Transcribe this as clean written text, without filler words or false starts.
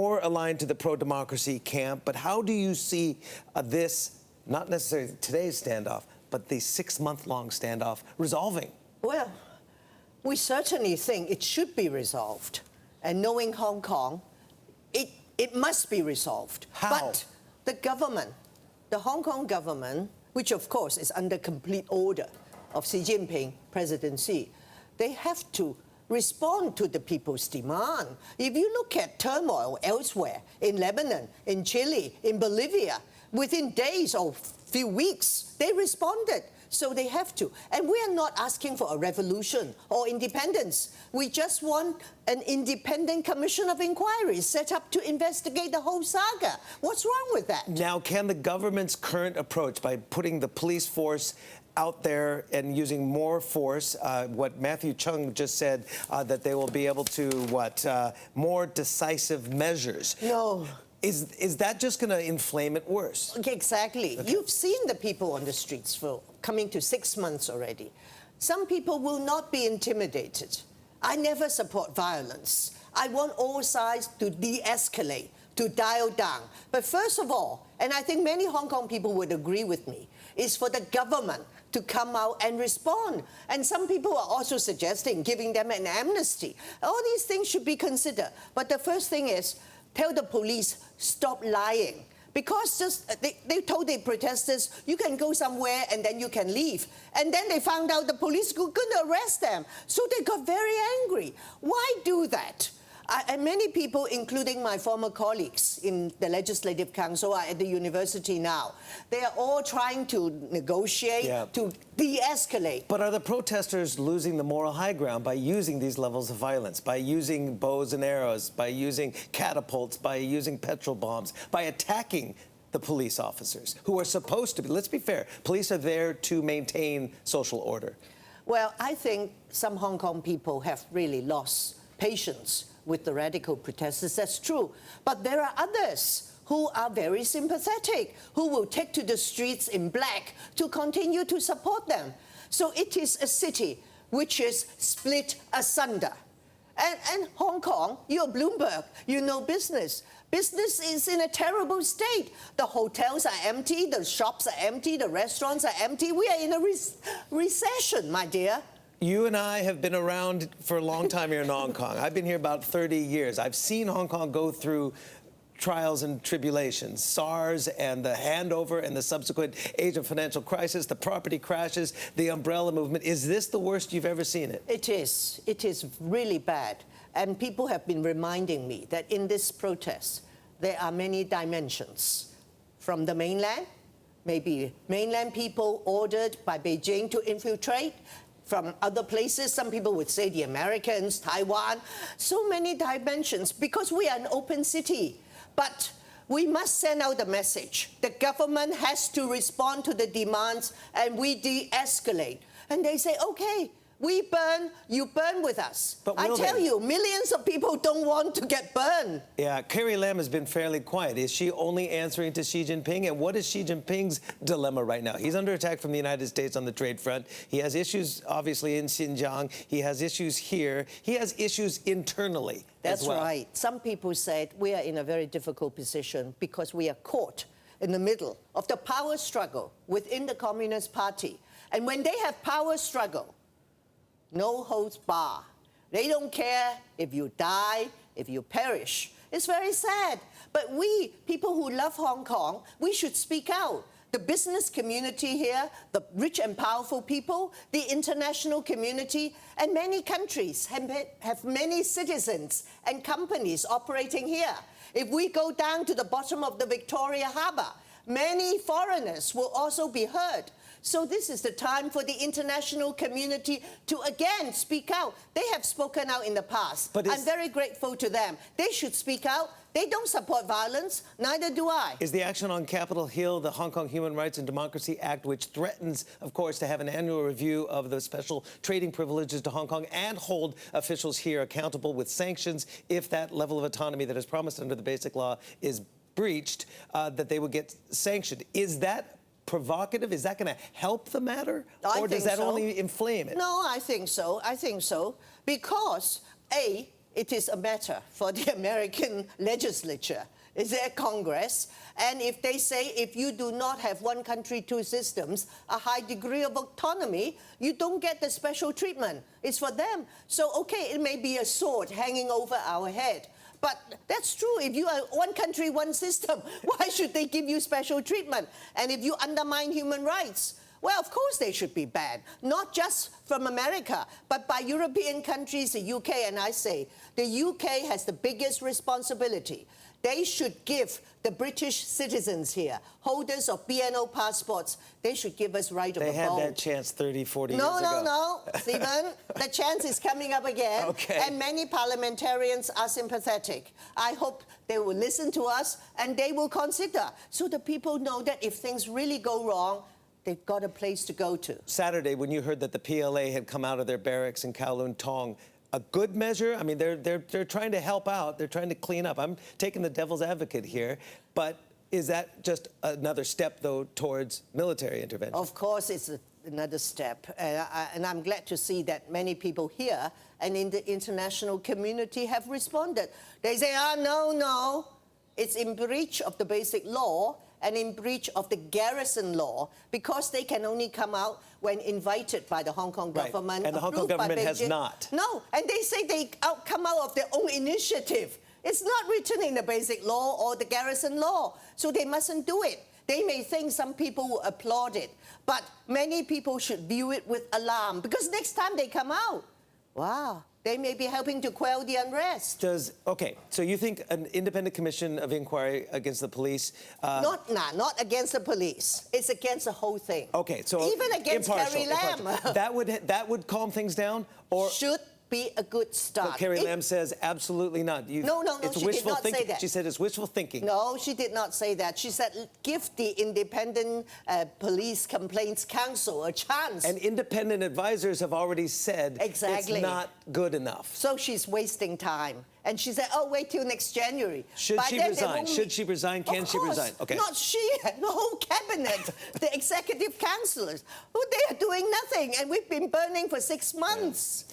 more aligned to the pro-democracy camp, but how do you see this, not necessarily today's standoff, but the 6-month-long standoff resolving? Well, we certainly think it should be resolved. And knowing Hong Kong, it must be resolved. How? But the government, the Hong Kong government, which of course is under complete order of Xi Jinping presidency, they have to respond to the people's demand. If you look at turmoil elsewhere, in Lebanon, in Chile, in Bolivia, within days or few weeks, they responded. So they have to. And we are not asking for a revolution or independence. We just want an independent commission of inquiry set up to investigate the whole saga. What's wrong with that? Now, can the government's current approach, by putting the police force out there and using more force, what Matthew Chung just said, that they will be able to, more decisive measures? No. Is that just going to inflame it worse? Exactly. Okay. You've seen the people on the streets for coming to 6 months already. Some people will not be intimidated. I never support violence. I want all sides to de-escalate, to dial down. But first of all, and I think many Hong Kong people would agree with me, is for the government to come out and respond. And some people are also suggesting giving them an amnesty. All these things should be considered. But the first thing is, tell the police, stop lying. Because they told the protesters, you can go somewhere and then you can leave. And then they found out the police couldn't arrest them. So they got very angry. Why do that? And many people, including my former colleagues in the Legislative Council, are at the university now. They are all trying to negotiate, to de-escalate. But are the protesters losing the moral high ground by using these levels of violence, by using bows and arrows, by using catapults, by using petrol bombs, by attacking the police officers, who are supposed to be, let's be fair, police are there to maintain social order? Well, I think some Hong Kong people have really lost patience with the radical protesters. That's true. But there are others who are very sympathetic, who will take to the streets in black to continue to support them. So it is a city which is split asunder. And Hong Kong, you're Bloomberg, you know business. Business is in a terrible state. The hotels are empty, the shops are empty, the restaurants are empty. We are in a recession, my dear. You and I have been around for a long time here in Hong Kong. I've been here about 30 years. I've seen Hong Kong go through trials and tribulations, SARS and the handover and the subsequent Asian financial crisis, the property crashes, the umbrella movement. Is this the worst you've ever seen it? It is. It is really bad. And people have been reminding me that in this protest, there are many dimensions. From the mainland, maybe mainland people ordered by Beijing to infiltrate. From other places, some people would say the Americans, Taiwan, so many dimensions, because we are an open city. But we must send out the message. The government has to respond to the demands, and we de-escalate. And they say, okay, we burn, you burn with us. But I tell you, millions of people don't want to get burned. Yeah, Carrie Lam has been fairly quiet. Is she only answering to Xi Jinping? And what is Xi Jinping's dilemma right now? He's under attack from the United States on the trade front. He has issues, obviously, in Xinjiang. He has issues here. He has issues internally as well. That's right. Some people said we are in a very difficult position because we are caught in the middle of the power struggle within the Communist Party. And when they have power struggle, no holds bar. They don't care if you die, if you perish. It's very sad. But we, people who love Hong Kong, we should speak out. The business community here, the rich and powerful people, the international community, and many countries have many citizens and companies operating here. If we go down to the bottom of the Victoria Harbour, many foreigners will also be heard. So this is the time for the international community to again speak out. They have spoken out in the past. But I'm very grateful to them. They should speak out. They don't support violence, neither do I. Is the action on Capitol Hill the Hong Kong Human Rights and Democracy Act, which threatens, of course, to have an annual review of the special trading privileges to Hong Kong and hold officials here accountable with sanctions if that level of autonomy that is promised under the Basic Law is breached, that they will get sanctioned? Is that provocative? Is that going to help the matter? Or does that only inflame it? No, I think so. I think so. Because, A, it is a matter for the American legislature. It's their Congress. And if they say if you do not have one country, two systems, a high degree of autonomy, you don't get the special treatment. It's for them. So, okay, it may be a sword hanging over our head. But that's true. If you are one country, one system, why should they give you special treatment? And if you undermine human rights, well, of course they should be banned, not just from America, but by European countries, the UK. And I say the UK has the biggest responsibility. They should give the British citizens here, holders of BNO passports, they should give us right of a vote. They had that chance 30, 40 years ago. No, Stephen. The chance is coming up again. Okay. And many parliamentarians are sympathetic. I hope they will listen to us and they will consider, so the people know that if things really go wrong, they've got a place to go to. Saturday, when you heard that the PLA had come out of their barracks in Kowloon Tong, a good measure? I mean, they're trying to help out. They're trying to clean up. I'm taking the devil's advocate here, but is that just another step, though, towards military intervention? Of course, it's another step, and I'm glad to see that many people here and in the international community have responded. They say, no, it's in breach of the basic law and in breach of the garrison law, because they can only come out when invited by the Hong Kong government. And the Hong Kong government has not. No, and they say they come out of their own initiative. It's not written in the basic law or the garrison law, so they mustn't do it. They may think some people will applaud it, but many people should view it with alarm, because next time they come out, wow, they may be helping to quell the unrest. Okay, so you think an independent commission of inquiry against the police... Not against the police. It's against the whole thing. Okay, so... Even against Carrie Lam. That would calm things down? Or should be a good start. But Carrie Lam says absolutely not. No, she did not say that. She said it's wishful thinking. No, she did not say that. She said give the Independent Police Complaints Council a chance. And independent advisors have already said exactly. It's not good enough. So she's wasting time. And she said, oh, wait till next January. Should she resign? Should she resign? Can she resign? Okay. Not she, the whole cabinet, the executive councillors. They are doing nothing, and we've been burning for 6 months.